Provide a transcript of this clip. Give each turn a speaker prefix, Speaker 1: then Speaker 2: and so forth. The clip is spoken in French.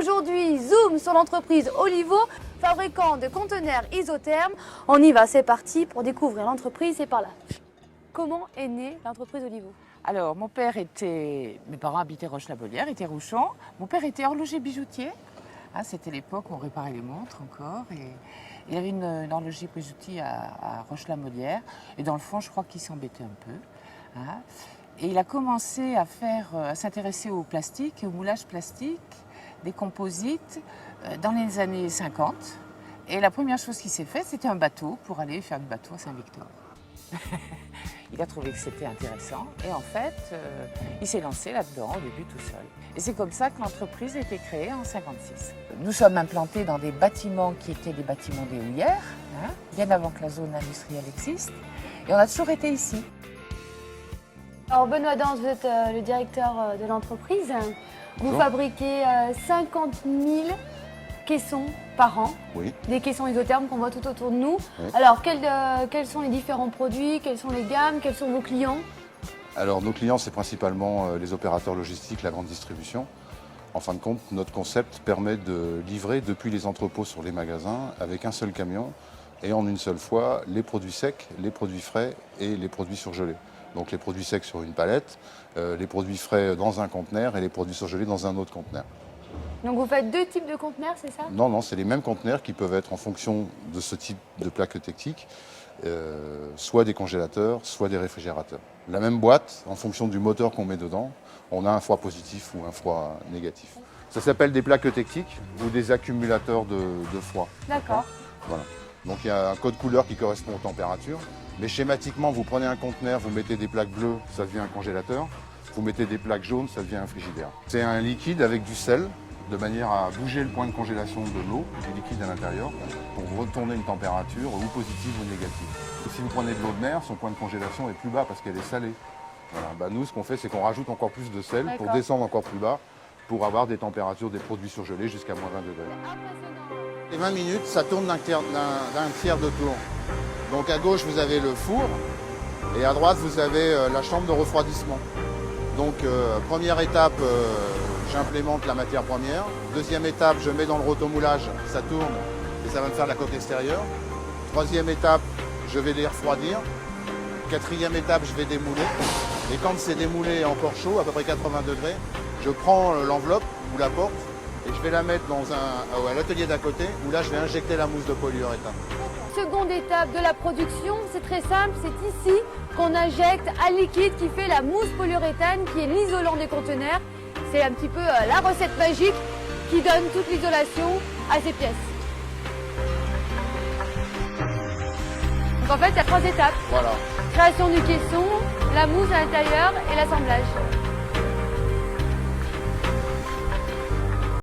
Speaker 1: Aujourd'hui, zoom sur l'entreprise Olivo, fabricant de conteneurs isothermes. On y va, c'est parti pour découvrir l'entreprise. Et par là, comment est née l'entreprise Olivo?
Speaker 2: Alors, mes parents habitaient Roche-la-Bollière, étaient Rouchon. Mon père était horloger bijoutier. C'était l'époque où on réparait les montres encore. Et il y avait une horlogerie bijoutier à Roche-la-Bollière. Et dans le fond, je crois qu'il s'embêtait un peu. Et il a commencé à s'intéresser au plastique, au moulage plastique, des composites, dans les années 50. Et la première chose qu'il s'est fait, c'était un bateau pour aller faire du bateau à Saint-Victor. Il a trouvé que c'était intéressant et en fait, il s'est lancé là-dedans au début tout seul. Et c'est comme ça que l'entreprise a été créée en 1956. Nous sommes implantés dans des bâtiments qui étaient des bâtiments des houillères, bien avant que la zone industrielle existe. Et on a toujours été ici.
Speaker 1: Alors Benoît Danse, vous êtes le directeur de l'entreprise. Vous
Speaker 3: Bonjour.
Speaker 1: fabriquez 50 000 caissons par an,
Speaker 3: Oui.
Speaker 1: des caissons isothermes qu'on voit tout autour de nous.
Speaker 3: Oui.
Speaker 1: Alors quels sont les différents produits, quelles sont les gammes, quels sont vos clients?
Speaker 3: Alors nos clients, c'est principalement les opérateurs logistiques, la grande distribution. En fin de compte, notre concept permet de livrer depuis les entrepôts sur les magasins avec un seul camion et en une seule fois les produits secs, les produits frais et les produits surgelés. Donc les produits secs sur une palette, les produits frais dans un conteneur et les produits surgelés dans un autre conteneur.
Speaker 1: Donc vous faites deux types de conteneurs, c'est ça?
Speaker 3: Non, c'est les mêmes conteneurs qui peuvent être en fonction de ce type de plaque technique, soit des congélateurs, soit des réfrigérateurs. La même boîte, en fonction du moteur qu'on met dedans, on a un froid positif ou un froid négatif. Ça s'appelle des plaques techniques ou des accumulateurs de froid.
Speaker 1: D'accord.
Speaker 3: Voilà. Donc il y a un code couleur qui correspond aux températures. Mais schématiquement, vous prenez un conteneur, vous mettez des plaques bleues, ça devient un congélateur. Vous mettez des plaques jaunes, ça devient un frigidaire. C'est un liquide avec du sel, de manière à bouger le point de congélation de l'eau, du liquide à l'intérieur, pour retourner une température ou positive ou négative. Et si vous prenez de l'eau de mer, son point de congélation est plus bas parce qu'elle est salée. Voilà. Nous, ce qu'on fait, c'est qu'on rajoute encore plus de sel pour descendre encore plus bas, pour avoir des températures des produits surgelés jusqu'à moins 20 degrés. Les 20 minutes, ça tourne d'un tiers de tour. Donc à gauche, vous avez le four, et à droite, vous avez la chambre de refroidissement. Donc première étape, j'implémente la matière première. Deuxième étape, je mets dans le rotomoulage, ça tourne et ça va me faire la coque extérieure. Troisième étape, je vais les refroidir. Quatrième étape, je vais démouler. Et quand c'est démoulé et encore chaud, à peu près 80 degrés, je prends l'enveloppe ou la porte et je vais la mettre à l'atelier d'à côté où là, je vais injecter la mousse de polyuréthane.
Speaker 1: Seconde étape de la production, c'est très simple, c'est ici qu'on injecte un liquide qui fait la mousse polyuréthane, qui est l'isolant des conteneurs. C'est un petit peu la recette magique qui donne toute l'isolation à ces pièces. Donc en fait, il y a 3 étapes.
Speaker 3: Voilà.
Speaker 1: Création du caisson, la mousse à l'intérieur et l'assemblage.